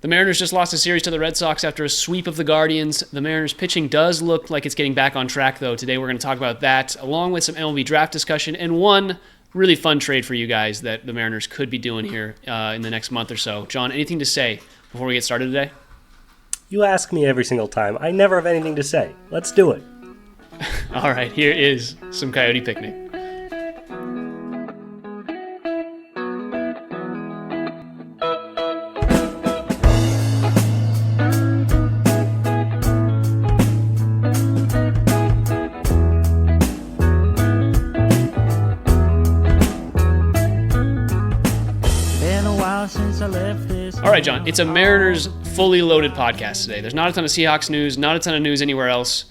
The Mariners just lost a series to the Red Sox after a sweep of the Guardians. The Mariners pitching does look like it's getting back on track, though. Today we're going to talk about that, along with some MLB draft discussion and one really fun trade for you guys that the Mariners could be doing here in the next month or so. John, anything to say before we get started today? You ask me every single time. I never have anything to say. Let's do it. All right, here is some Coyote Picnic. All right, John, it's a Mariners fully loaded podcast today. There's not a ton of Seahawks news, not a ton of news anywhere else.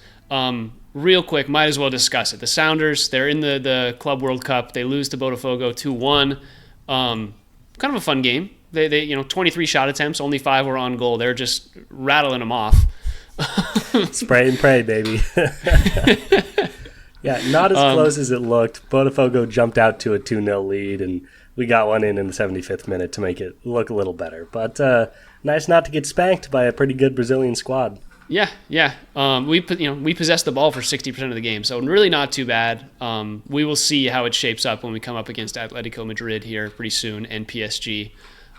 Real quick, might as well discuss it. The Sounders, they're in the Club World Cup. They lose to Botafogo 2-1. Kind of a fun game. They 23 shot attempts, only 5 were on goal. They're just rattling them off. Spray and pray, baby. Yeah, not as close as it looked. Botafogo jumped out to a 2-0 lead, and we got one in the 75th minute to make it look a little better. But nice not to get spanked by a pretty good Brazilian squad. Yeah. We possessed the ball for 60% of the game, so really not too bad. We will see how it shapes up when we come up against Atletico Madrid here pretty soon and PSG.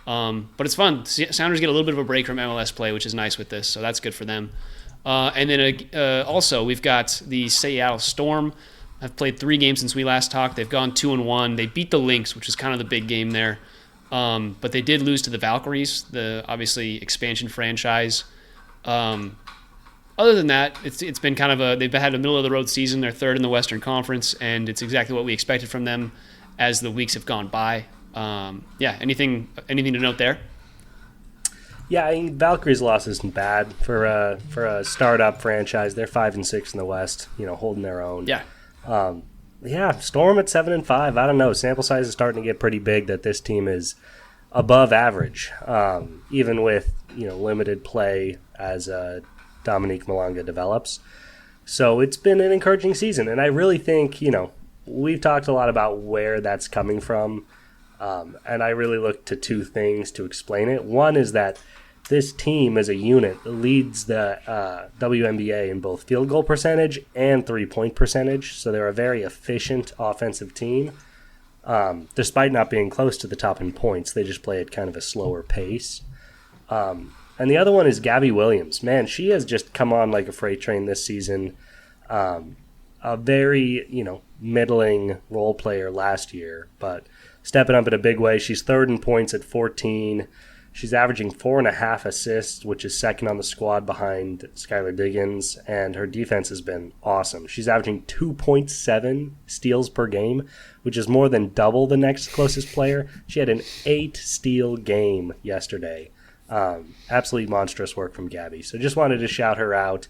But it's fun. Sounders get a little bit of a break from MLS play, which is nice with this, so that's good for them. And then also we've got the Seattle Storm. I've played 3 games since we last talked. They've gone 2-1. They beat the Lynx, which is kind of the big game there. But they did lose to the Valkyries, the obviously expansion franchise. Other than that, it's been kind of they've had a middle of the road season. They're 3rd in the Western Conference, and it's exactly what we expected from them as the weeks have gone by. Anything to note there? Yeah, I mean, Valkyries' loss isn't bad for a startup franchise. They're 5-6 in the West, holding their own. Yeah. Storm at 7-5. I don't know. Sample size is starting to get pretty big that this team is above average, even with limited play as Dominique Malanga develops. So it's been an encouraging season, and I really think we've talked a lot about where that's coming from, and I really look to 2 things to explain it. One is that this team as a unit leads the WNBA in both field goal percentage and 3-point percentage, so they're a very efficient offensive team. Despite not being close to the top in points, they just play at kind of a slower pace. And the other one is Gabby Williams. Man, she has just come on like a freight train this season. A very, middling role player last year, but stepping up in a big way. She's 3rd in points at 14. She's averaging 4.5 assists, which is 2nd on the squad behind Skylar Diggins, and her defense has been awesome. She's averaging 2.7 steals per game, which is more than double the next closest player. She had an 8-steal game yesterday. Absolutely monstrous work from Gabby. So just wanted to shout her out.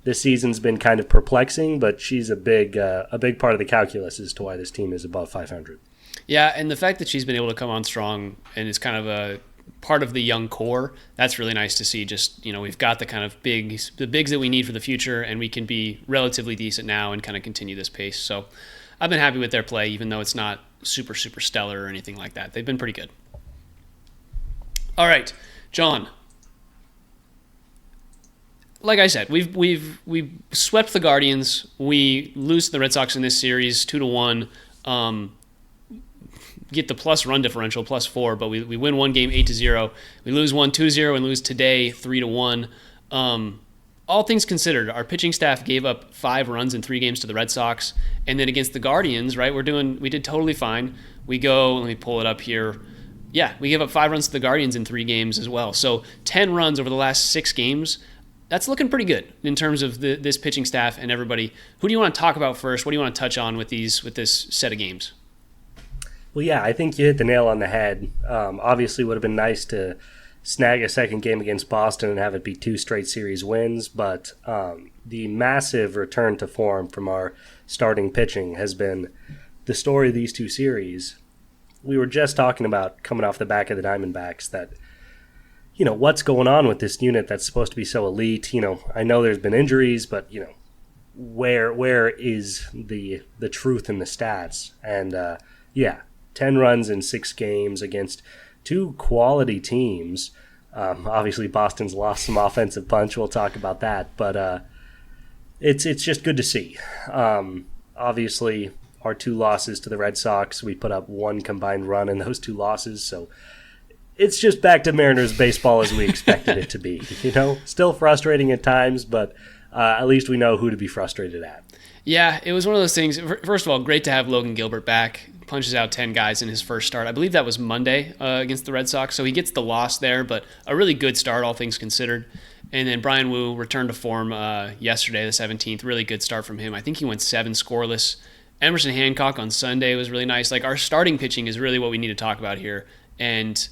This season's been kind of perplexing, but she's a big part of the calculus as to why this team is above 500. Yeah, and the fact that she's been able to come on strong and is kind of a part of the young core, that's really nice to see. Just, we've got the kind of bigs that we need for the future, and we can be relatively decent now and kind of continue this pace. So I've been happy with their play, even though it's not super, super stellar or anything like that. They've been pretty good. All right, John. Like I said, we've swept the Guardians. We lose to the Red Sox in this series 2-1. Get the plus run differential, +4, but we win one game 8-0. We lose one 2-0 and lose today 3-1. All things considered, our pitching staff gave up 5 runs in 3 games to the Red Sox, and then against the Guardians, right? We did totally fine. We go, let me pull it up here. Yeah, we gave up 5 runs to the Guardians in 3 games as well. So 10 runs over the last 6 games. That's looking pretty good in terms of this pitching staff and everybody. Who do you want to talk about first? What do you want to touch on with this set of games? Well, yeah, I think you hit the nail on the head. Obviously, would have been nice to snag a second game against Boston and have it be 2 straight series wins, but the massive return to form from our starting pitching has been the story of these 2 series. We were just talking about coming off the back of the Diamondbacks that, what's going on with this unit that's supposed to be so elite. I know there's been injuries, but, where is the truth in the stats? And, 10 runs in 6 games against 2 quality teams. Obviously, Boston's lost some offensive punch. We'll talk about that, but it's just good to see. Obviously, our 2 losses to the Red Sox, we put up 1 combined run in those 2 losses, so it's just back to Mariners baseball as we expected it to be. Still frustrating at times, but at least we know who to be frustrated at. Yeah, it was one of those things. First of all, great to have Logan Gilbert back. Punches out 10 guys in his first start. I believe that was Monday against the Red Sox, so he gets the loss there, but a really good start, all things considered. And then Brian Wu returned to form yesterday, the 17th. Really good start from him. I think he went 7 scoreless. Emerson Hancock on Sunday was really nice. Like, our starting pitching is really what we need to talk about here. And,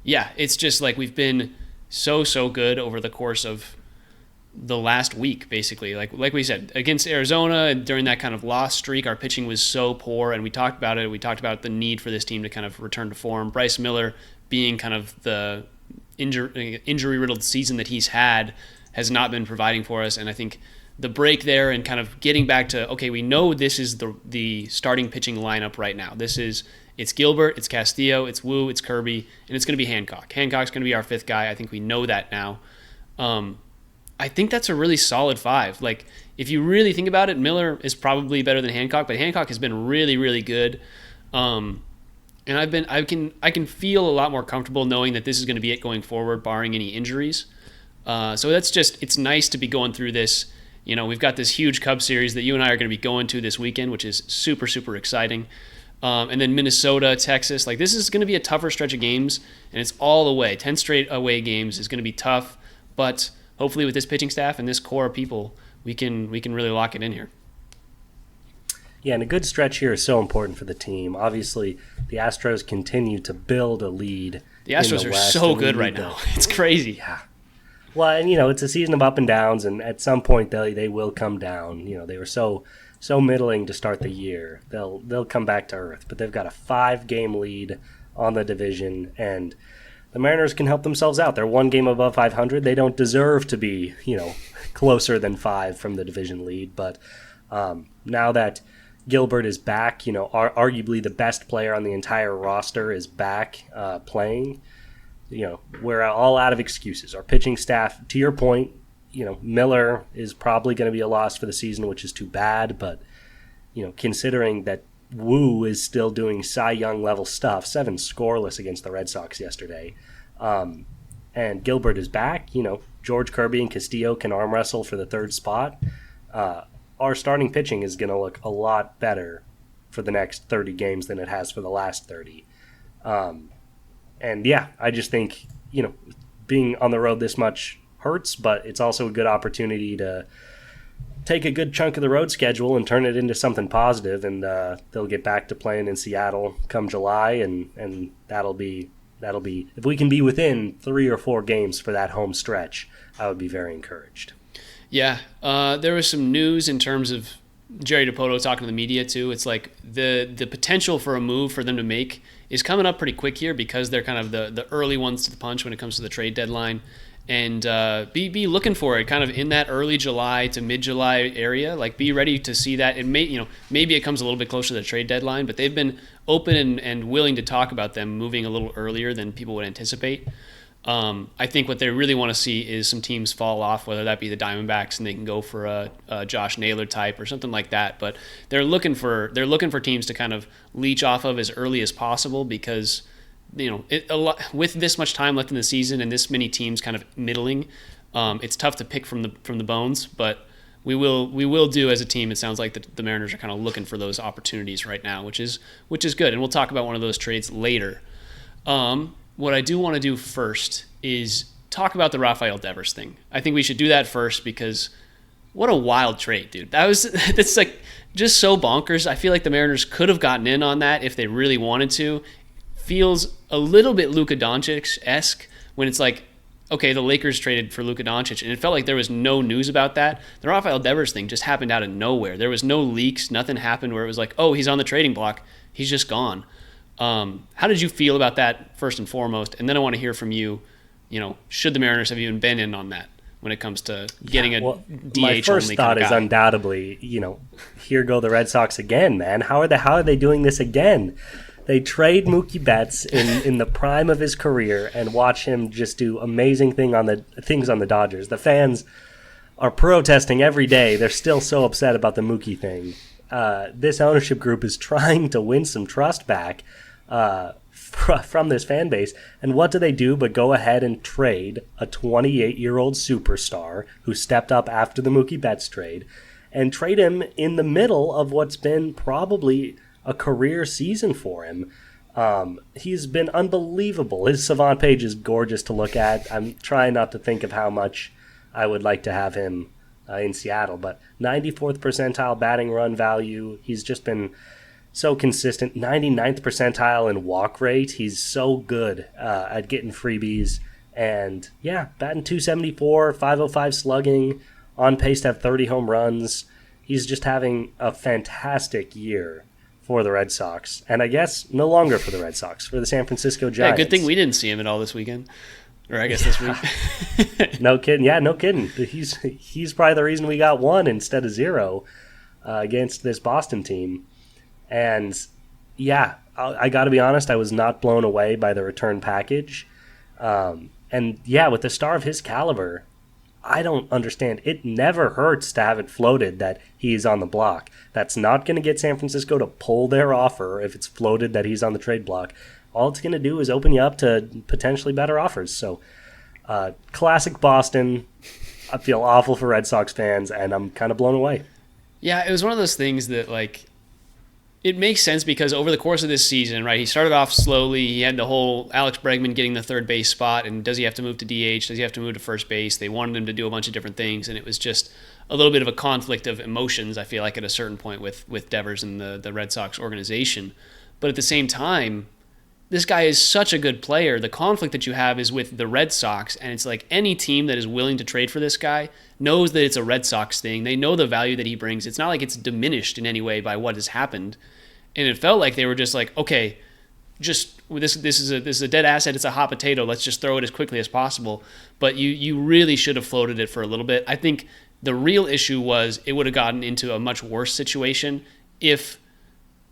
yeah, it's just like we've been so good over the course of the last week, basically. Like we said, against Arizona, during that kind of loss streak, our pitching was so poor, and we talked about it. We talked about the need for this team to kind of return to form. Bryce Miller, being kind of the injury-riddled season that he's had, has not been providing for us. And I think the break there and kind of getting back to, okay, we know this is the starting pitching lineup right now. It's Gilbert, it's Castillo, it's Wu, it's Kirby, and it's going to be Hancock. Hancock's going to be our 5th guy. I think we know that now. I think that's a really solid 5. Like, if you really think about it, Miller is probably better than Hancock, but Hancock has been really, really good. And I can feel a lot more comfortable knowing that this is going to be it going forward, barring any injuries. So it's nice to be going through this. We've got this huge Cubs series that you and I are going to be going to this weekend, which is super, super exciting. And then Minnesota, Texas. Like, this is going to be a tougher stretch of games, and it's all the way. 10 straight away games is going to be tough, but hopefully with this pitching staff and this core of people, we can really lock it in here. Yeah, and a good stretch here is so important for the team. Obviously, the Astros continue to build a lead. The Astros are so good right now. It's crazy. Yeah. Well, and it's a season of up and downs, and at some point they will come down. They were so middling to start the year. They'll come back to earth, but they've got a 5-game lead on the division, and the Mariners can help themselves out. They're 1 game above 500. They don't deserve to be, closer than 5 from the division lead. But now that Gilbert is back, arguably the best player on the entire roster is back playing, we're all out of excuses. Our pitching staff, to your point, Miller is probably going to be a loss for the season, which is too bad. But, considering that Wu is still doing Cy Young level stuff, 7 scoreless against the Red Sox yesterday. And Gilbert is back. George Kirby and Castillo can arm wrestle for the 3rd spot. Our starting pitching is going to look a lot better for the next 30 games than it has for the last 30. And yeah, I just think, being on the road this much hurts, but it's also a good opportunity to take a good chunk of the road schedule and turn it into something positive, and they'll get back to playing in Seattle come July, and that'll be if we can be within 3 or 4 games for that home stretch, I would be very encouraged. Yeah, there was some news in terms of Jerry DiPoto talking to the media too. It's like the potential for a move for them to make is coming up pretty quick here because they're kind of the early ones to the punch when it comes to the trade deadline. And be looking for it kind of in that early July to mid-July area. Like, be ready to see that. It may, maybe it comes a little bit closer to the trade deadline, but they've been open and willing to talk about them moving a little earlier than people would anticipate. I think what they really want to see is some teams fall off, whether that be the Diamondbacks and they can go for a Josh Naylor type or something like that. But they're looking for teams to kind of leech off of as early as possible because with this much time left in the season and this many teams kind of middling, it's tough to pick from the bones. But we will do as a team. It sounds like the Mariners are kind of looking for those opportunities right now, which is good. And we'll talk about one of those trades later. What I do want to do first is talk about the Rafael Devers thing. I think we should do that first because what a wild trade, dude. That's like just so bonkers. I feel like the Mariners could have gotten in on that if they really wanted to. Feels a little bit Luka Doncic-esque when it's like, okay, the Lakers traded for Luka Doncic, and it felt like there was no news about that. The Rafael Devers thing just happened out of nowhere. There was no leaks. Nothing happened where it was like, oh, he's on the trading block. He's just gone. How did you feel about that first and foremost? And then I want to hear from you, should the Mariners have even been in on that when it comes to getting DH? My first thought is undoubtedly, here go the Red Sox again, man. How are they doing this again? They trade Mookie Betts in the prime of his career and watch him just do amazing things on the Dodgers. The fans are protesting every day. They're still so upset about the Mookie thing. This ownership group is trying to win some trust back from this fan base. And what do but go ahead and trade a 28-year-old superstar who stepped up after the Mookie Betts trade, and trade him in the middle of what's been probably a career season for him. He's been unbelievable. His Savant page is gorgeous to look at. I'm trying not to think of how much I would like to have him in Seattle, but 94th percentile batting run value. He's just been so consistent. 99th percentile in walk rate. He's so good at getting freebies. And yeah, batting 274, 505 slugging, on pace to have 30 home runs. He's just having a fantastic year for the Red Sox. And I guess no longer for the Red Sox, for the San Francisco Giants. Yeah, good thing we didn't see him at all this weekend. Or I guess this week. No kidding. Yeah, no kidding. He's probably the reason we got 1 instead of 0 against this Boston team. And yeah, I got to be honest, I was not blown away by the return package. And yeah, with a star of his caliber, I don't understand. It never hurts to have it floated that he's on the block. That's not going to get San Francisco to pull their offer if it's floated that he's on the trade block. All it's going to do is open you up to potentially better offers. So, classic Boston. I feel awful for Red Sox fans, and I'm kind of blown away. Yeah, it was one of those things that, like, it makes sense because over the course of this season, right, he started off slowly. He had the whole Alex Bregman getting the third base spot, and does he have to move to DH? Does he have to move to first base? They wanted him to do a bunch of different things, and it was just a little bit of a conflict of emotions, I feel like, at a certain point with Devers and the Red Sox organization. But at the same time, this guy is such a good player. The conflict that you have is with the Red Sox, and it's like any team that is willing to trade for this guy knows that it's a Red Sox thing. They know the value that he brings. It's not like it's diminished in any way by what has happened. And it felt like they were just like, okay, just this is a dead asset. It's a hot potato. Let's just throw it as quickly as possible. But you really should have floated it for a little bit. I think the real issue was it would have gotten into a much worse situation if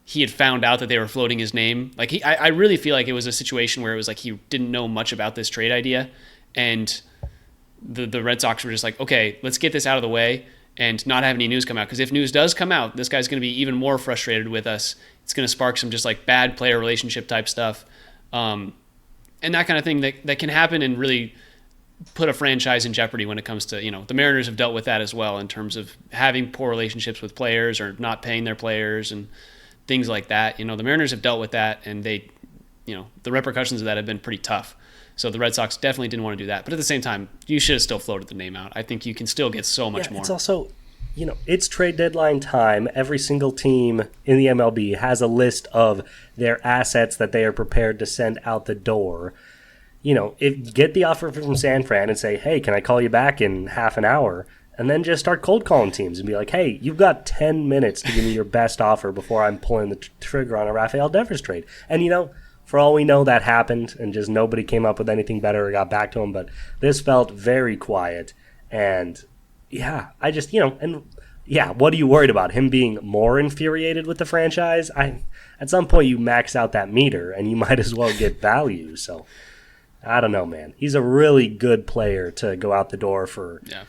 he had found out that they were floating his name. Like I really feel like it was a situation where it was like he didn't know much about this trade idea, and the Red Sox were just like, okay, let's get this out of the way and not have any news come out. Because if news does come out, this guy's going to be even more frustrated with us. It's going to spark some just like bad player relationship type stuff, and that kind of thing that can happen and really put a franchise in jeopardy when it comes to, the Mariners have dealt with that as well in terms of having poor relationships with players or not paying their players and things like that. The Mariners have dealt with that, and they, the repercussions of that have been pretty tough. So the Red Sox definitely didn't want to do that. But at the same time, you should have still floated the name out. I think you can still get so much more. It's also, it's trade deadline time. Every single team in the MLB has a list of their assets that they are prepared to send out the door. If get the offer from San Fran and say, hey, can I call you back in half an hour? And then just start cold calling teams and be like, hey, you've got 10 minutes to give me your best offer before I'm pulling the trigger on a Rafael Devers trade. And, for all we know, that happened and just nobody came up with anything better or got back to him. But this felt very quiet. And, yeah, I just, what are you worried about? Him being more infuriated with the franchise? At some point, you max out that meter and you might as well get value. So, I don't know, man. He's a really good player to go out the door for. Yeah.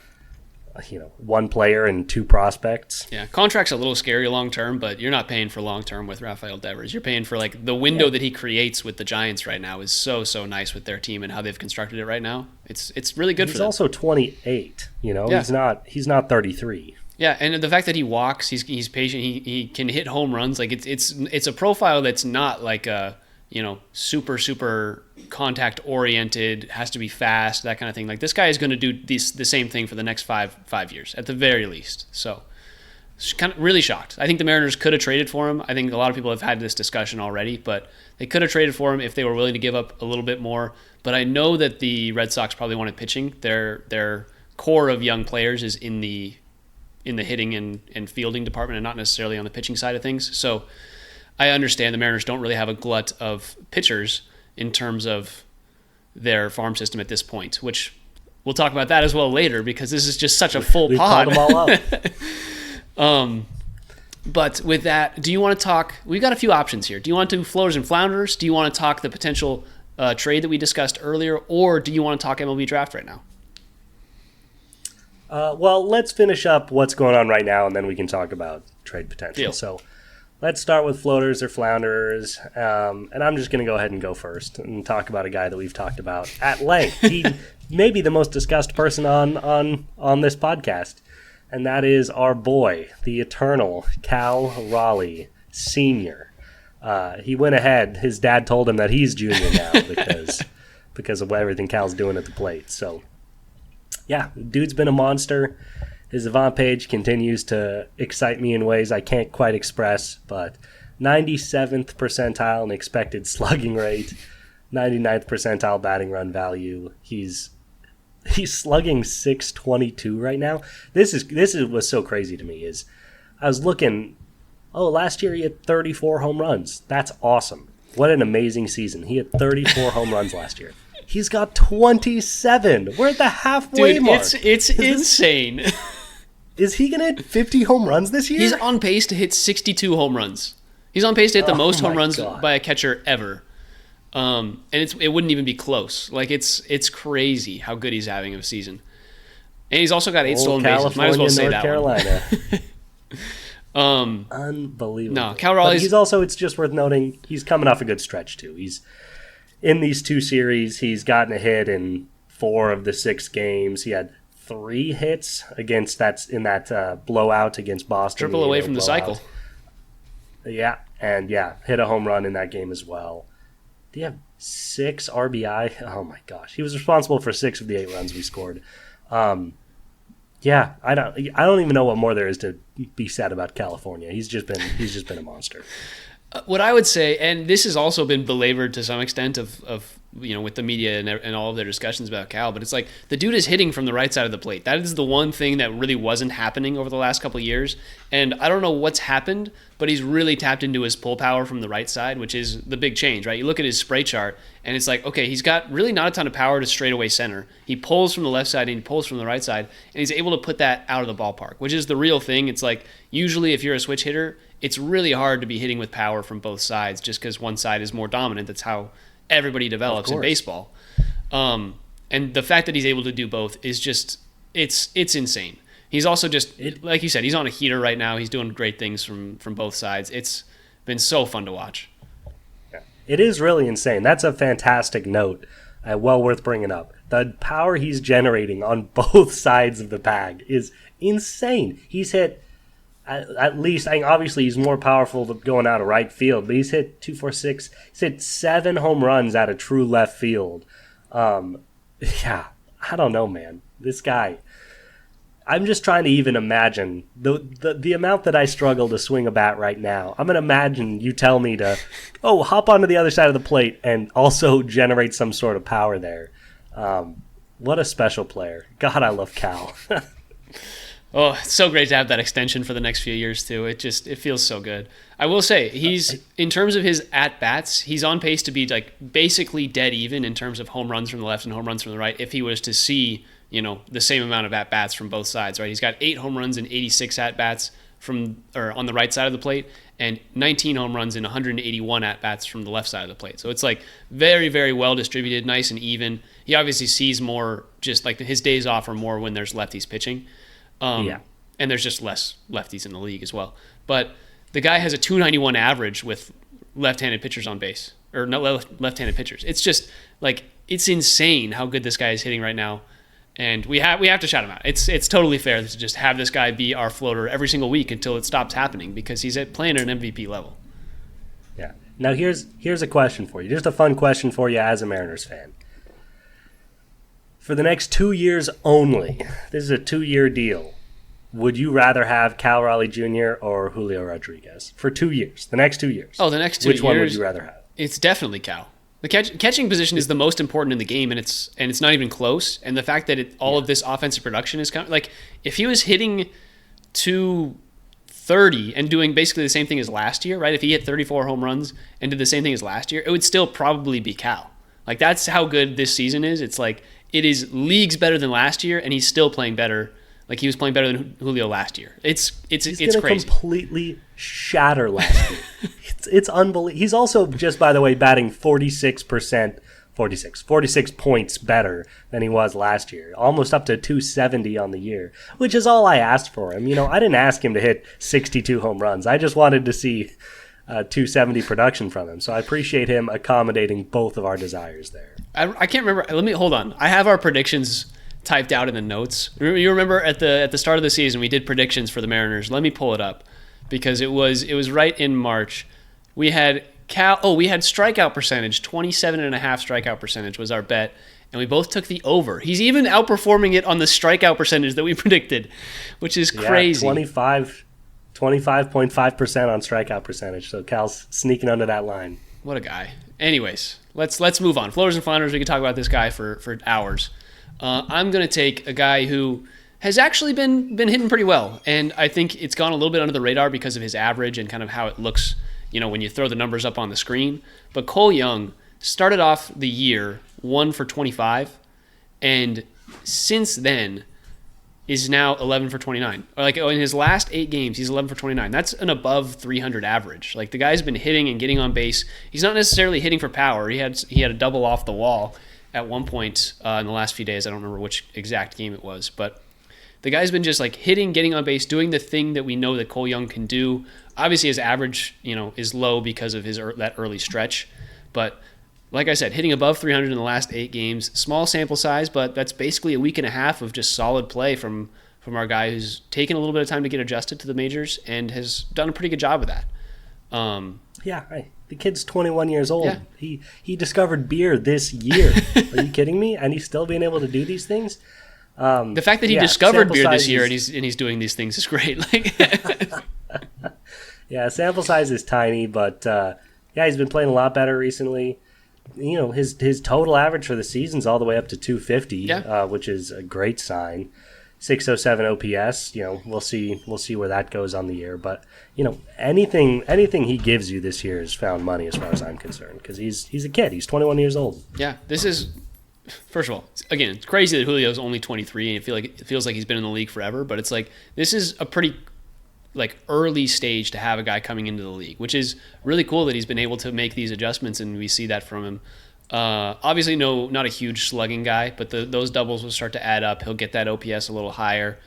One player and 2 prospects. Yeah, contract's a little scary long term, but you're not paying for long term with Rafael Devers. You're paying for like the window that he creates with the Giants right now is so nice with their team and how they've constructed it right now. It's really good for them. He's also 28. Yeah. He's not 33. Yeah, and the fact that he walks, he's patient. He can hit home runs. Like it's a profile that's not like a super contact oriented, has to be fast, that kind of thing. Like this guy is going to do the same thing for the next five years at the very least. So kind of really shocked. I think the Mariners could have traded for him. I think a lot of people have had this discussion already, but they could have traded for him if they were willing to give up a little bit more. But I know that the Red Sox probably wanted pitching. Their core of young players is in the hitting and fielding department and not necessarily on the pitching side of things. So I understand the Mariners don't really have a glut of pitchers in terms of their farm system at this point, which we'll talk about that as well later because this is just such a full pod. Called them all out. But with that, do you want to talk? We've got a few options here. Do you want to do floaters and flounders? Do you want to talk the potential trade that we discussed earlier, or do you want to talk MLB draft right now? Well, let's finish up what's going on right now, and then we can talk about trade potential. Deal. So let's start with floaters or flounderers, and I'm just going to go ahead and go first and talk about a guy that we've talked about at length. He may be the most discussed person on this podcast, and that is our boy, the eternal Cal Raleigh Sr. He went ahead. His dad told him that he's junior now because of everything Cal's doing at the plate. So, yeah, dude's been a monster. His avant page continues to excite me in ways I can't quite express, but 97th percentile in expected slugging rate, 99th percentile batting run value. He's slugging 622 right now. This was so crazy to me. Is I was looking, last year he had 34 home runs. That's awesome. What an amazing season. He had 34 home runs last year. He's got 27. We're at the halfway mark. It's insane. Is he going to hit 50 home runs this year? He's on pace to hit 62 home runs. He's on pace to hit the most home runs God. by a catcher ever. And it wouldn't even be close. Like it's crazy how good he's having of a season. And he's also got 8 stolen bases. Might as well say North that Carolina. one. Unbelievable. No, Cal Raleigh's... But he's also, it's just worth noting, he's coming off a good stretch too. He's in these 2 series, he's gotten a hit in 4 of the 6 games. He had 3 hits against that blowout against Boston. Triple away from the cycle. Yeah, and hit a home run in that game as well. Did he have 6 RBI? Oh my gosh, he was responsible for 6 of the 8 runs we scored. Yeah, I don't even know what more there is to be said about California. He's just been a monster. What I would say, and this has also been belabored to some extent of with the media and all of their discussions about Cal, but it's like the dude is hitting from the right side of the plate. That is the one thing that really wasn't happening over the last couple of years. And I don't know what's happened, but he's really tapped into his pull power from the right side, which is the big change, right? You look at his spray chart, and it's like, okay, he's got really not a ton of power to straightaway center. He pulls from the left side and he pulls from the right side, and he's able to put that out of the ballpark, which is the real thing. It's like usually if you're a switch hitter, it's really hard to be hitting with power from both sides just because one side is more dominant. That's how everybody develops in baseball. And the fact that he's able to do both is just, it's insane. He's also just, like you said, he's on a heater right now. He's doing great things from both sides. It's been so fun to watch. It is really insane. That's a fantastic note. Well worth bringing up. The power he's generating on both sides of the bag is insane. He's hit at least, I mean, obviously he's more powerful going out of right field, but he's hit 246. He's hit 7 home runs out of true left field. Yeah, I don't know, man. This guy, I'm just trying to even imagine the amount that I struggle to swing a bat right now. I'm going to imagine you tell me to, hop onto the other side of the plate and also generate some sort of power there. What a special player. God, I love Cal. Oh, it's so great to have that extension for the next few years too. It feels so good. I will say he's, in terms of his at bats, he's on pace to be like basically dead even in terms of home runs from the left and home runs from the right. If he was to see, the same amount of at bats from both sides, right? He's got 8 home runs and 86 at bats on the right side of the plate, and 19 home runs and 181 at bats from the left side of the plate. So it's like very, very well distributed, nice and even. He obviously sees more, just like his days off are more when there's lefties pitching. And there's just less lefties in the league as well. But the guy has a 291 average with left-handed pitchers on base, or not left-handed pitchers. It's just like, it's insane how good this guy is hitting right now. And we have to shout him out. It's totally fair to just have this guy be our floater every single week until it stops happening, because he's playing at an MVP level. Yeah. Now here's a question for you. Just a fun question for you as a Mariners fan. For the next 2 years only, this is a 2-year deal, would you rather have Cal Raleigh Jr. or Julio Rodriguez? For 2 years, the next 2 years. Oh, the next 2 years. Which one would you rather have? It's definitely Cal. The catching position is the most important in the game, and it's not even close. And the fact that all of this offensive production is coming, like if he was hitting 230 and doing basically the same thing as last year, right? If he hit 34 home runs and did the same thing as last year, it would still probably be Cal. Like that's how good this season is. It's like it is leagues better than last year, and he's still playing better Like he was playing better than Julio last year. It's gonna crazy. Completely shatter last year. It's unbelievable. He's also just, by the way, batting 46 points better than he was last year, almost up to 270 on the year, which is all I asked for him. I didn't ask him to hit 62 home runs. I just wanted to see 270 production from him. So I appreciate him accommodating both of our desires there. I can't remember. Hold on. I have our predictions typed out in the notes. You remember at the start of the season we did predictions for the Mariners. Let me pull it up because it was right in March. We had we had strikeout percentage, 27.5 strikeout percentage was our bet, and we both took the over. He's even outperforming it on the strikeout percentage that we predicted, which is crazy. 25.5% on strikeout percentage. So Cal's sneaking under that line. What a guy. Anyways, let's move on. Floaters and flounders, we could talk about this guy for hours. I'm going to take a guy who has actually been hitting pretty well, and I think it's gone a little bit under the radar because of his average and kind of how it looks, when you throw the numbers up on the screen. But Cole Young started off the year 1 for 25, and since then is now 11 for 29. Like in his last 8 games, he's 11 for 29. That's an above 300 average. Like the guy's been hitting and getting on base. He's not necessarily hitting for power. He had a double off the wall at one point in the last few days. I don't remember which exact game it was, but the guy's been just like hitting, getting on base, doing the thing that we know that Cole Young can do. Obviously, his average, is low because of that early stretch, but like I said, hitting above 300 in the last 8 games. Small sample size, but that's basically a week and a half of just solid play from our guy who's taken a little bit of time to get adjusted to the majors and has done a pretty good job of that. The kid's 21 years old. Yeah. He discovered beer this year. Are you kidding me? And he's still being able to do these things? The fact that he discovered beer this year and he's doing these things is great. Yeah, sample size is tiny, but he's been playing a lot better recently. His total average for the season's all the way up to 250, which is a great sign. 607 OPS. We'll see where that goes on the year, but anything he gives you this year has found money as far as I'm concerned, because he's a kid. He's 21 years old. Yeah, this is, first of all, again, it's crazy that Julio's only 23 and it feels like he's been in the league forever, but it's like this is a pretty early stage to have a guy coming into the league, which is really cool that he's been able to make these adjustments, and we see that from him. Obviously, not a huge slugging guy, but those doubles will start to add up. He'll get that OPS a little higher,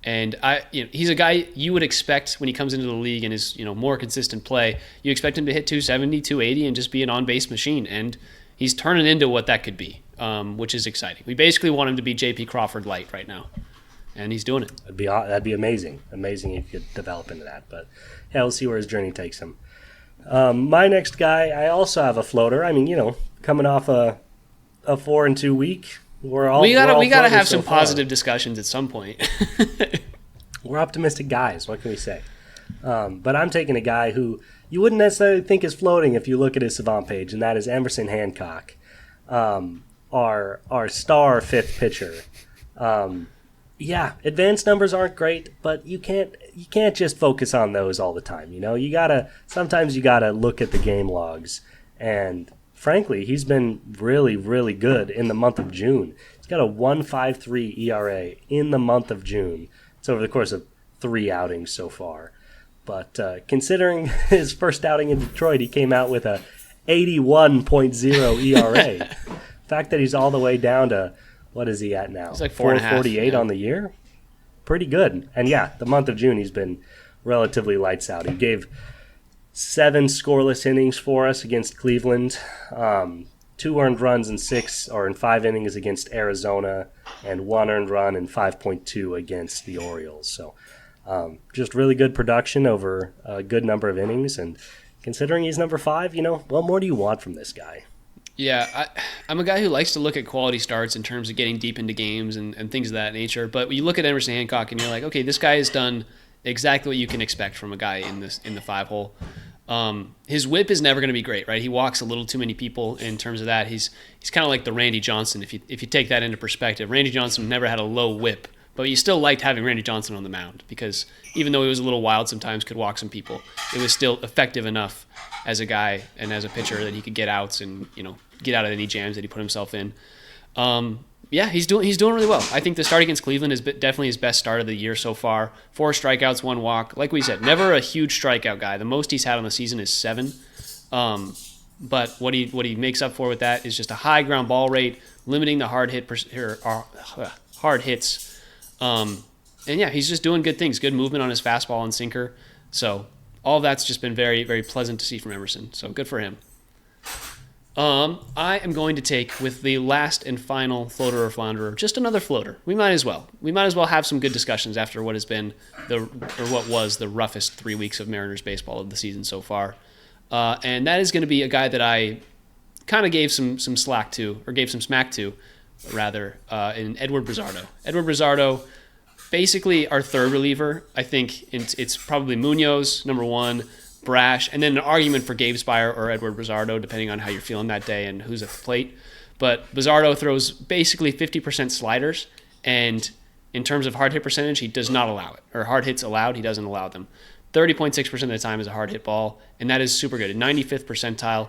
and he's a guy you would expect when he comes into the league and is more consistent play. You expect him to hit 270, 280, and just be an on-base machine, and he's turning into what that could be, which is exciting. We basically want him to be J.P. Crawford light right now, and he's doing it. That'd be amazing if he could develop into that. But we'll see where his journey takes him. My next guy, I also have a floater. Coming off a 4-2 week, we gotta have some positive discussions at some point. We're optimistic guys. What can we say? But I'm taking a guy who you wouldn't necessarily think is floating if you look at his Savant page, and that is Emerson Hancock, our star 5th pitcher. Advanced numbers aren't great, but you can't just focus on those all the time. Sometimes you gotta look at the game logs, and frankly, he's been really, really good in the month of June. He's got a 1.53 ERA in the month of June. It's over the course of 3 outings so far. But considering his first outing in Detroit, he came out with a 81.0 ERA. The fact that he's all the way down to, what is he at now? He's like 4.48 on the year. Pretty good. And the month of June, he's been relatively lights out. He gave 7 scoreless innings for us against Cleveland, 2 earned runs in 5 innings against Arizona, and 1 earned run in 5.2 against the Orioles. So just really good production over a good number of innings. And considering he's number 5, what more do you want from this guy? Yeah, I'm a guy who likes to look at quality starts in terms of getting deep into games and things of that nature. But when you look at Emerson Hancock and you're like, okay, this guy has done exactly what you can expect from a guy in the 5-hole. His whip is never going to be great, right? He walks a little too many people in terms of that. He's kind of like the Randy Johnson if you take that into perspective. Randy Johnson never had a low whip, but you still liked having Randy Johnson on the mound because even though he was a little wild sometimes, could walk some people, it was still effective enough as a guy and as a pitcher that he could get outs and get out of any jams that he put himself in. Yeah, he's doing really well. I think the start against Cleveland is definitely his best start of the year so far. 4 strikeouts, 1 walk. Like we said, never a huge strikeout guy. The most he's had on the season is 7. But what he makes up for with that is just a high ground ball rate, limiting the hard hits. And yeah, he's just doing good things. Good movement on his fastball and sinker. So all of that's just been very, very pleasant to see from Emerson. So good for him. I am going to take, with the last and final floater or flounderer, just another floater. We might as well. We might as well have some good discussions after what has been what was the roughest 3 weeks of Mariners baseball of the season so far. And that is going to be a guy that I kind of gave some slack to, or gave some smack to, rather, in Edward Brizardo. Edward Brizardo, basically our third reliever. I think it's probably Munoz, number 1, Brash, and then an argument for Gabe Spire or Edward Brizardo, depending on how you're feeling that day and who's at the plate. But Brizardo throws basically 50% sliders, and in terms of hard hit percentage, he does not allow it. Or hard hits allowed, he doesn't allow them. 30.6% of the time is a hard hit ball, and that is super good. 95th percentile.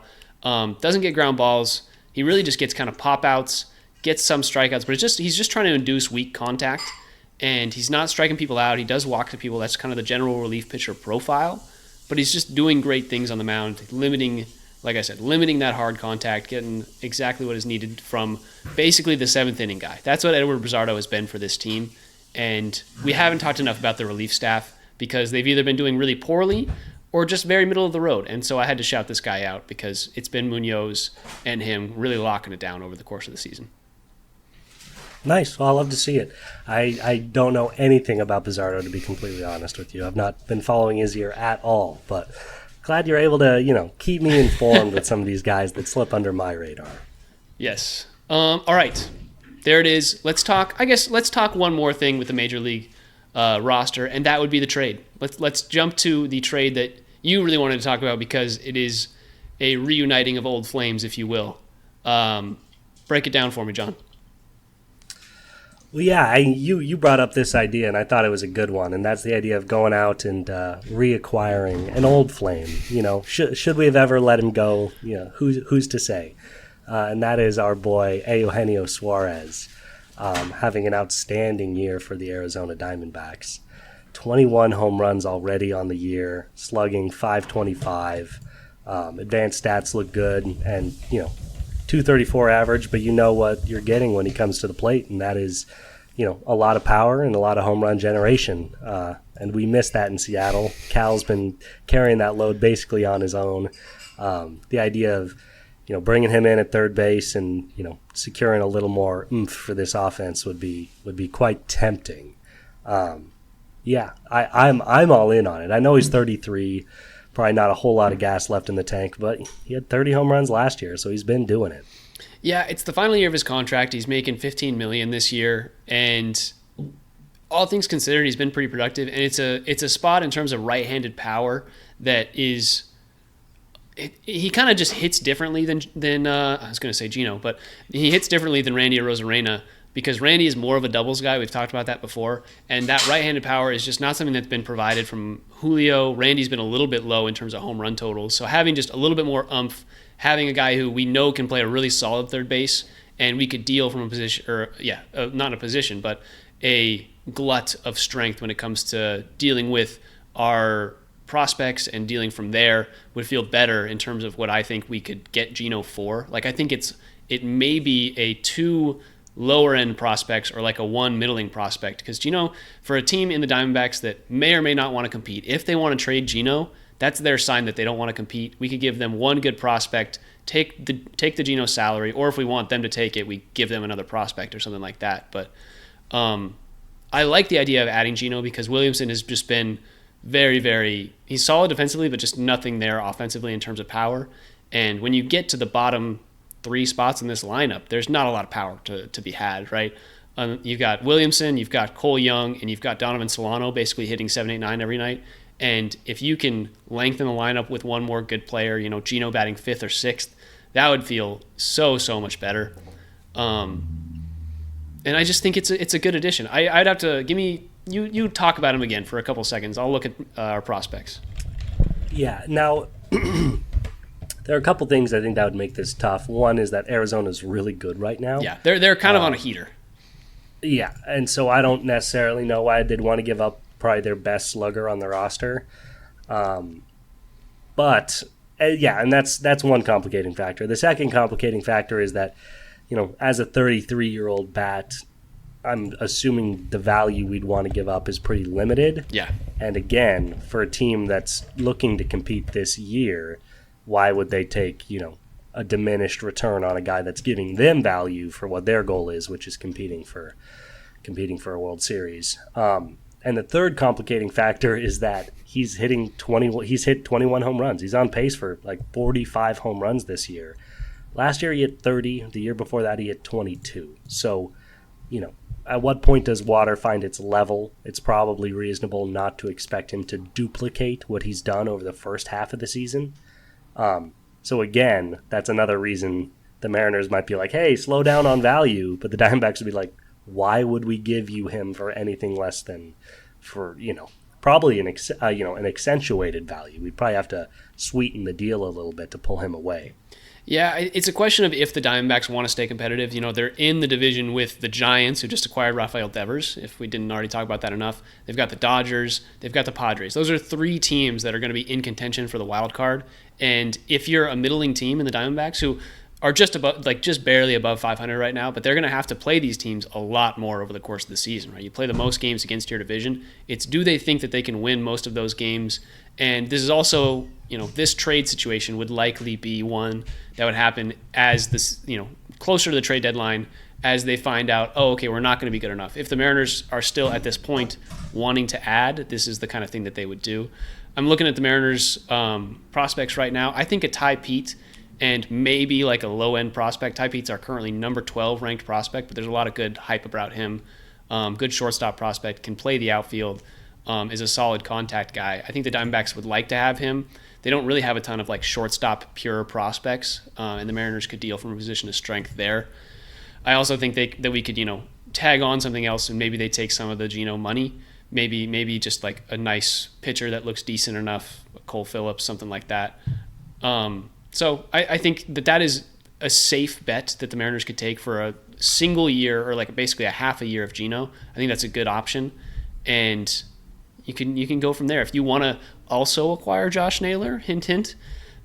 Doesn't get ground balls. He really just gets kind of pop outs, gets some strikeouts, but he's just trying to induce weak contact, and he's not striking people out. He does walk to people. That's kind of the general relief pitcher profile, but he's just doing great things on the mound, limiting that hard contact, getting exactly what is needed from basically the 7th inning guy. That's what Edward Brizardo has been for this team, and we haven't talked enough about the relief staff because they've either been doing really poorly or just very middle of the road. And so I had to shout this guy out because it's been Munoz and him really locking it down over the course of the season. Nice. Well, I love to see it. I don't know anything about Brizardo, to be completely honest with you. I've not been following his year at all, but glad you're able to, keep me informed with some of these guys that slip under my radar. Yes. All right. There it is. Let's talk one more thing with the Major League roster, and that would be the trade. Let's jump to the trade that you really wanted to talk about because it is a reuniting of old flames, if you will. Break it down for me, John. Well, yeah, you brought up this idea, and I thought it was a good one, and that's the idea of going out and reacquiring an old flame. Should we have ever let him go? Who's to say? And that is our boy Eugenio Suarez, having an outstanding year for the Arizona Diamondbacks. 21 home runs already on the year, slugging .525. Advanced stats look good, and .234 average, but you know what you're getting when he comes to the plate, and that is, a lot of power and a lot of home run generation. And we missed that in Seattle. Cal's been carrying that load basically on his own. The idea of, bringing him in at third base and, securing a little more oomph for this offense would be quite tempting. Yeah, I'm all in on it. I know he's 33. Probably not a whole lot of gas left in the tank, but he had 30 home runs last year, so he's been doing it. Yeah, it's the final year of his contract. He's making $15 million this year, and all things considered, he's been pretty productive. And it's a spot in terms of right-handed power that is. He kind of just hits differently than I was going to say Gino, but he hits differently than Randy Arozarena. Because Randy is more of a doubles guy. We've talked about that before. And that right-handed power is just not something that's been provided from Julio. Randy's been a little bit low in terms of home run totals. So having just a little bit more oomph, having a guy who we know can play a really solid third base, and we could deal from a position, not a position, but a glut of strength when it comes to dealing with our prospects and dealing from there would feel better in terms of what I think we could get Gino for. Like, I think it may be a 2 lower end prospects or like a 1 middling prospect, because Gino, for a team in the Diamondbacks that may or may not want to compete, if they want to trade Gino, that's their sign that they don't want to compete. We could give them 1 good prospect, take the Gino salary, or if we want them to take it, we give them another prospect or something like that. But I like the idea of adding Gino because Williamson has just been very, very, he's solid defensively, but just nothing there offensively in terms of power. And when you get to the bottom 3 spots in this lineup, there's not a lot of power to be had, right? You've got Williamson, you've got Cole Young, and you've got Donovan Solano basically hitting 7, 8, 9 every night. And if you can lengthen the lineup with 1 more good player, Gino batting 5th or 6th, that would feel so much better. And I just think it's a good addition. I'd have to you talk about him again for a couple seconds. I'll look at our prospects. Yeah. Now, There are a couple things I think that would make this tough. One is that Arizona's really good right now. Yeah, they're kind of on a heater. Yeah, and so I don't necessarily know why they'd want to give up probably their best slugger on the roster. But and that's one complicating factor. The second complicating factor is that, as a 33-year-old bat, I'm assuming the value we'd want to give up is pretty limited. Yeah. And again, for a team that's looking to compete this year, why would they take, a diminished return on a guy that's giving them value for what their goal is, which is competing for a World Series. And the third complicating factor is that he's hit 21 home runs. He's on pace for like 45 home runs this year. Last year he hit 30. The year before that he hit 22. So, at what point does water find its level? It's probably reasonable not to expect him to duplicate what he's done over the first half of the season. So again, that's another reason the Mariners might be like, hey, slow down on value. But the Diamondbacks would be like, why would we give you him for anything less than for, probably an accentuated value? We'd probably have to sweeten the deal a little bit to pull him away. Yeah, it's a question of if the Diamondbacks want to stay competitive. They're in the division with the Giants, who just acquired Rafael Devers, if we didn't already talk about that enough. They've got the Dodgers. They've got the Padres. Those are three teams that are going to be in contention for the wild card. And if you're a middling team in the Diamondbacks, who are just barely above 500 right now, but they're going to have to play these teams a lot more over the course of the season, right? You play the most games against your division. It's do they think that they can win most of those games? And this is also, this trade situation would likely be one that would happen as this, closer to the trade deadline, as they find out, okay, we're not going to be good enough. If the Mariners are still at this point wanting to add, this is the kind of thing that they would do. I'm looking at the Mariners prospects right now. I think a Ty Pete and maybe like a low-end prospect. Ty Pete's our currently number 12 ranked prospect, but there's a lot of good hype about him. Good shortstop prospect, can play the outfield, is a solid contact guy. I think the Diamondbacks would like to have him. They don't really have a ton of like shortstop pure prospects, and the Mariners could deal from a position of strength there. I also think that we could, tag on something else, and maybe they take some of the Geno money. Maybe just like a nice pitcher that looks decent enough, Cole Phillips, something like that. So I think that is a safe bet that the Mariners could take for a single year or like basically a half a year of Geno. I think that's a good option, and you can go from there. If you want to also acquire Josh Naylor, hint hint,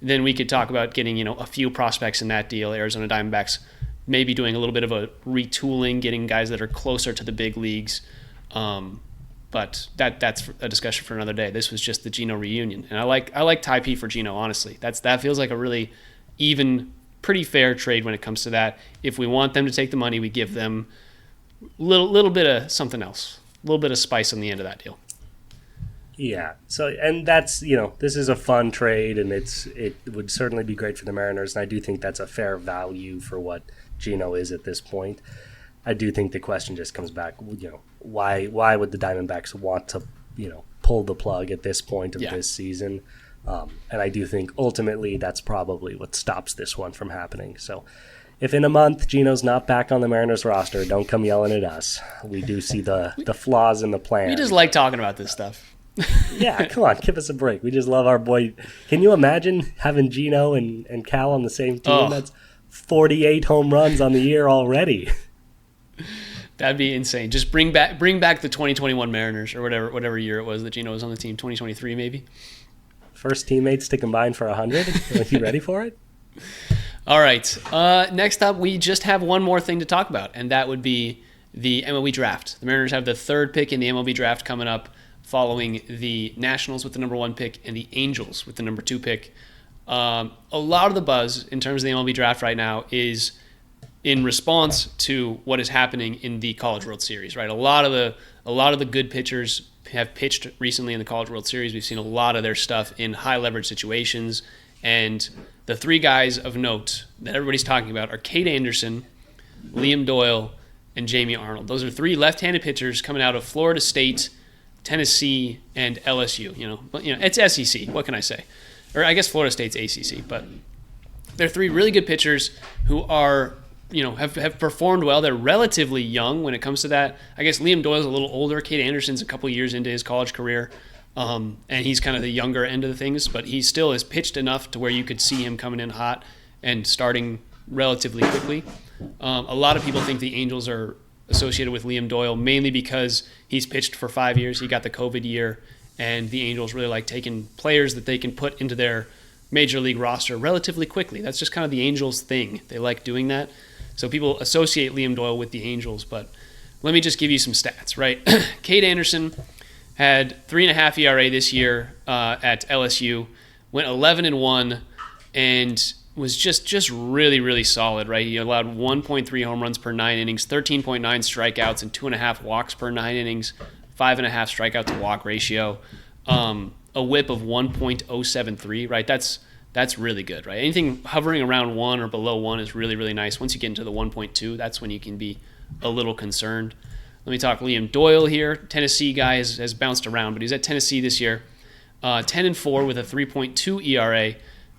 then we could talk about getting a few prospects in that deal. Arizona Diamondbacks maybe doing a little bit of a retooling, getting guys that are closer to the big leagues. But that's a discussion for another day. This was just the Geno reunion, and I like Ty P for Geno. Honestly, that feels like a really even, pretty fair trade when it comes to that. If we want them to take the money, we give them a little bit of something else, a little bit of spice on the end of that deal. Yeah. So, and that's this is a fun trade, and it would certainly be great for the Mariners, and I do think that's a fair value for what Geno is at this point. I do think the question just comes back, why would the Diamondbacks want to, pull the plug at this point of this season? And I do think ultimately that's probably what stops this one from happening. So if in a month Geno's not back on the Mariners roster, don't come yelling at us. We do see the flaws in the plan. We just like talking about this stuff. Yeah, come on, give us a break. We just love our boy. Can you imagine having Geno and Cal on the same team? Oh. That's 48 home runs on the year already. That'd be insane. Just bring back the 2021 Mariners or whatever year it was that Geno was on the team. 2023 maybe. First teammates to combine for 100. Are you ready for it? All right. Next up, we just have one more thing to talk about, and that would be the MLB draft. The Mariners have the third pick in the MLB draft coming up, following the Nationals with the number 1 pick and the Angels with the number 2 pick. A lot of the buzz in terms of the MLB draft right now is in response to what is happening in the College World Series, right? A lot of the good pitchers have pitched recently in the College World Series. We've seen a lot of their stuff in high leverage situations, and the three guys of note that everybody's talking about are Cade Anderson, Liam Doyle, and Jamie Arnold. Those are three left-handed pitchers coming out of Florida State, Tennessee, and LSU. It's SEC. What can I say? Or I guess Florida State's ACC, but they're three really good pitchers who are, have performed well. They're relatively young when it comes to that. I guess Liam Doyle's a little older. Cade Anderson's a couple years into his college career. and he's kind of the younger end of the things, but he still is pitched enough to where you could see him coming in hot and starting relatively quickly. A lot of people think the Angels are associated with Liam Doyle mainly because he's pitched for 5 years. He got the COVID year, and the Angels really like taking players that they can put into their major league roster relatively quickly. That's just kind of the Angels' thing. They like doing that. So people associate Liam Doyle with the Angels, but let me just give you some stats, right? Cade Anderson had 3.5 ERA this year at LSU, went 11-1, and was just really, really solid, right? He allowed 1.3 home runs per 9 innings, 13.9 strikeouts, and 2.5 walks per 9 innings, 5.5 strikeout to walk ratio, a whip of 1.073, right? That's really good, right? Anything hovering around 1 or below 1 is really, really nice. Once you get into the 1.2, that's when you can be a little concerned. Let me talk Liam Doyle here. Tennessee guy has bounced around, but he's at Tennessee this year. 10-4 with a 3.2 ERA,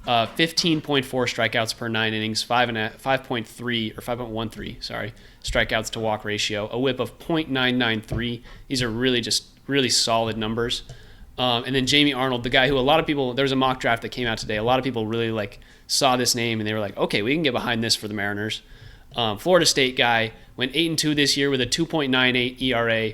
15.4 strikeouts per 9 innings, 5.13 strikeouts to walk ratio, a whip of 0.993. These are really solid numbers. And then Jamie Arnold, the guy who a lot of people, there was a mock draft that came out today. A lot of people really saw this name and they were like, okay, we can get behind this for the Mariners. Florida State guy, went 8-2 this year with a 2.98 ERA,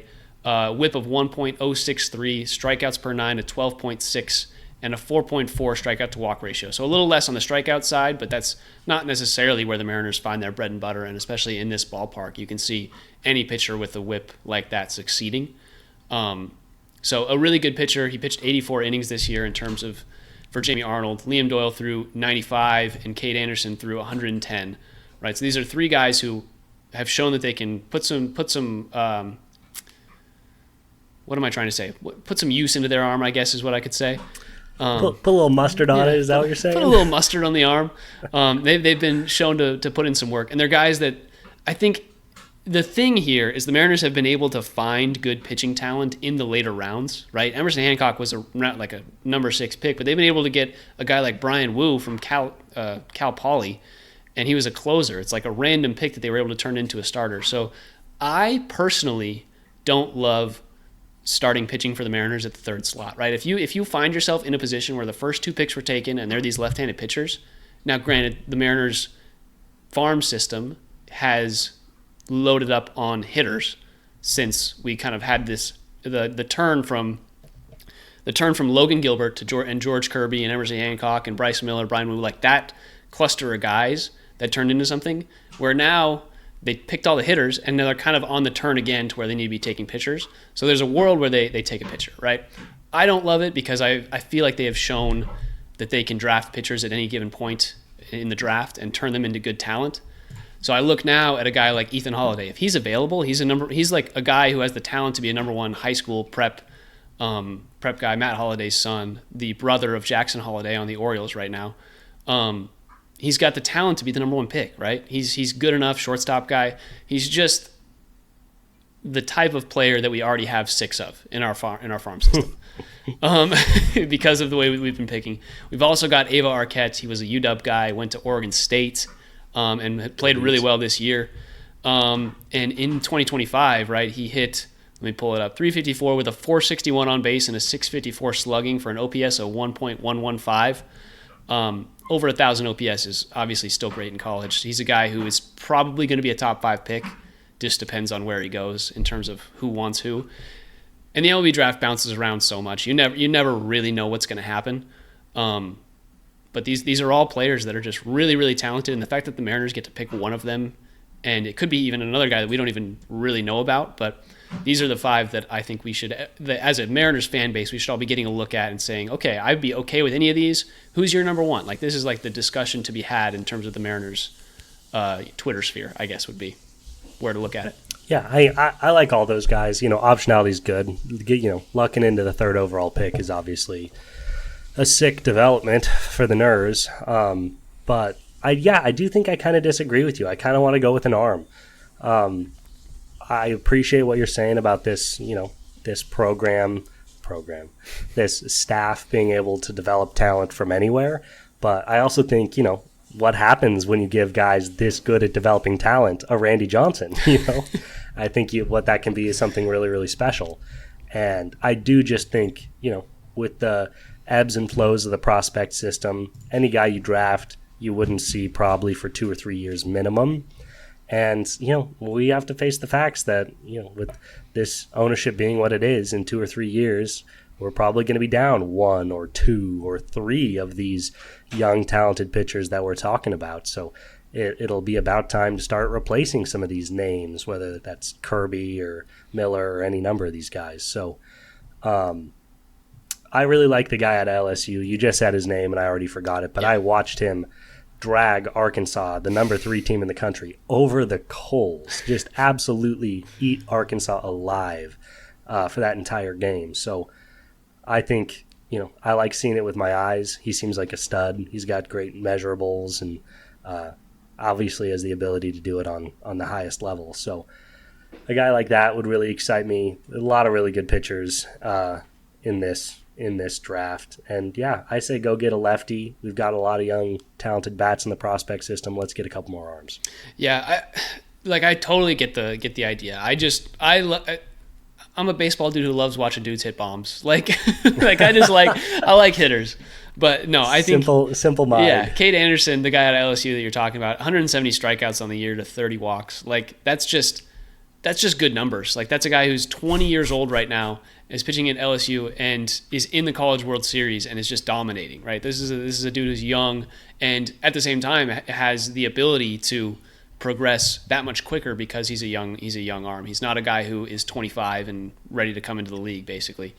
whip of 1.063, strikeouts per 9 at 12.6, and a 4.4 strikeout to walk ratio. So a little less on the strikeout side, but that's not necessarily where the Mariners find their bread and butter, and especially in this ballpark, you can see any pitcher with a whip like that succeeding. So a really good pitcher. He pitched 84 innings this year in terms of for Jamie Arnold. Liam Doyle threw 95, and Cade Anderson threw 110. Right, so these are three guys who have shown that they can put some what am I trying to say? Put some use into their arm, I guess is what I could say. Put a little mustard on it. Is that what you're saying? Put a little mustard on the arm. They've been shown to put in some work, and they're guys that I think the thing here is the Mariners have been able to find good pitching talent in the later rounds. Right, Emerson Hancock was not like a number 6 pick, but they've been able to get a guy like Brian Wu from Cal Poly. And he was a closer. It's like a random pick that they were able to turn into a starter. So I personally don't love starting pitching for the Mariners at the 3rd slot, right? If you find yourself in a position where the first 2 picks were taken and they're these left-handed pitchers, now granted, the Mariners farm system has loaded up on hitters since we kind of had this the turn from Logan Gilbert to George Kirby and Emerson Hancock and Bryce Miller, Brian Wu, like that cluster of guys that turned into something where now they picked all the hitters and now they're kind of on the turn again to where they need to be taking pitchers. So there's a world where they take a pitcher, right? I don't love it because I feel like they have shown that they can draft pitchers at any given point in the draft and turn them into good talent. So I look now at a guy like Ethan Holiday. If he's available, he's like a guy who has the talent to be a number 1 high school prep guy, Matt Holiday's son, the brother of Jackson Holiday on the Orioles right now. He's got the talent to be the number 1 pick, right? He's good enough, shortstop guy. He's just the type of player that we already have 6 of in our farm system, because of the way we've been picking. We've also got Ava Arquette. He was a UW guy, went to Oregon State, and played really well this year. And in 2025, right, he hit. Let me pull it up. 354 with a 461 on base and a 654 slugging for an OPS of 1.115. Over 1,000 OPS is obviously still great in college. He's a guy who is probably going to be a top 5 pick. Just depends on where he goes in terms of who wants who. And the MLB draft bounces around so much. You never really know what's going to happen. But these are all players that are just really, really talented. And the fact that the Mariners get to pick one of them, and it could be even another guy that we don't even really know about, but these are the 5 that I think we should, as a Mariners fan base, we should all be getting a look at and saying, okay, I'd be okay with any of these. Who's your number 1? Like, this is like the discussion to be had in terms of the Mariners Twitter sphere, I guess would be where to look at it. Yeah, I like all those guys. Optionality is good. Lucking into the 3rd overall pick is obviously a sick development for the Nerds. But I do think I kind of disagree with you. I kind of want to go with an arm. I appreciate what you're saying about this, this this staff being able to develop talent from anywhere. But I also think, what happens when you give guys this good at developing talent, a Randy Johnson, I think what that can be is something really, really special. And I do just think, with the ebbs and flows of the prospect system, any guy you draft, you wouldn't see probably for 2 or 3 years minimum. And, we have to face the facts that, with this ownership being what it is, in 2 or 3 years, we're probably going to be down 1 or 2 or 3 of these young, talented pitchers that we're talking about. So it'll be about time to start replacing some of these names, whether that's Kirby or Miller or any number of these guys. So I really like the guy at LSU. You just said his name, and I already forgot it, but I watched him drag Arkansas, the number 3 team in the country, over the coals, just absolutely eat Arkansas alive for that entire game. So I think, I like seeing it with my eyes. He seems like a stud. He's got great measurables and obviously has the ability to do it on the highest level. So a guy like that would really excite me. A lot of really good pitchers in this draft. And yeah, I say go get a lefty. We've got a lot of young, talented bats in the prospect system. Let's get a couple more arms. Yeah, I totally get the idea. I'm a baseball dude who loves watching dudes hit bombs. I like hitters. But no, I think simple mind. Yeah, Cade Anderson, the guy at LSU that you're talking about, 170 strikeouts on the year to 30 walks. That's just good numbers. That's a guy who's 20 years old right now, is pitching at LSU and is in the College World Series and is just dominating, right? This is a dude who's young and at the same time has the ability to progress that much quicker because he's a young arm. He's not a guy who is 25 and ready to come into the league, basically.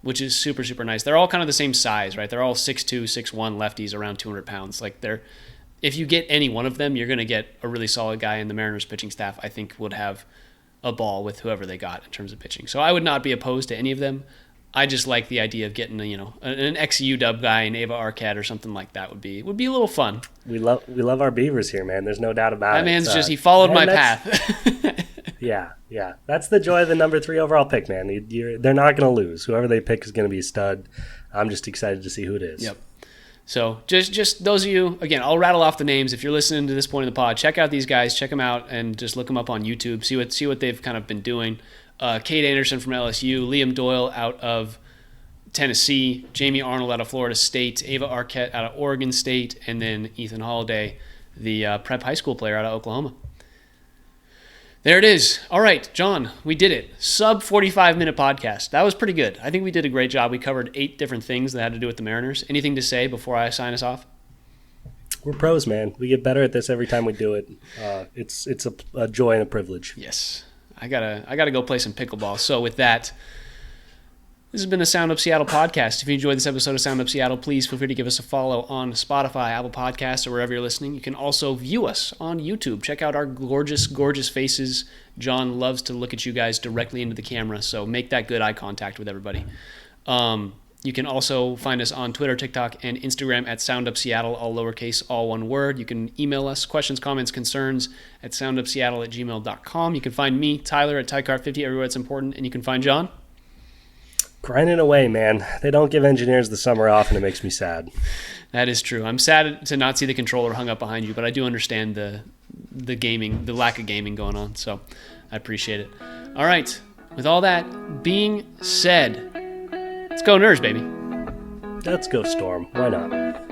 Which is super, super nice. They're all kind of the same size, right? They're all 6'2", 6'1", lefties around 200 pounds. If you get any one of them, you're going to get a really solid guy, and the Mariners pitching staff, I think, would have a ball with whoever they got in terms of pitching. So I would not be opposed to any of them. I just like the idea of getting an ex-UW guy, an Ava Arquette or something like that would be a little fun. We love our Beavers here, man. There's no doubt about it. That man's he followed my path. Yeah. That's the joy of the number 3 overall pick, man. They're not going to lose. Whoever they pick is going to be a stud. I'm just excited to see who it is. Yep. So just those of you, again, I'll rattle off the names. If you're listening to this point in the pod, check out these guys. Check them out and just look them up on YouTube. See what they've kind of been doing. Cade Anderson from LSU, Liam Doyle out of Tennessee, Jamie Arnold out of Florida State, Ava Arquette out of Oregon State, and then Ethan Holiday, the prep high school player out of Oklahoma. There it is. All right, John, we did it. Sub 45-minute podcast. That was pretty good. I think we did a great job. We covered 8 different things that had to do with the Mariners. Anything to say before I sign us off? We're pros, man. We get better at this every time we do it. It's a joy and a privilege. Yes. I gotta go play some pickleball. So with that, this has been a Sound Up Seattle podcast. If you enjoyed this episode of Sound Up Seattle, please feel free to give us a follow on Spotify, Apple Podcasts, or wherever you're listening. You can also view us on YouTube. Check out our gorgeous, gorgeous faces. John loves to look at you guys directly into the camera, so make that good eye contact with everybody. You can also find us on Twitter, TikTok, and Instagram at Sound Up Seattle, all lowercase, all one word. You can email us questions, comments, concerns at soundupseattle@gmail.com. You can find me, Tyler, at TyCart50, everywhere it's important. And you can find John. Grinding away, man. They don't give engineers the summer off, and it makes me sad. That is true. I'm sad to not see the controller hung up behind you, but I do understand the gaming, the lack of gaming going on, so I appreciate it. All right. With all that being said, let's go Nerds, baby. Let's go Storm. Why not?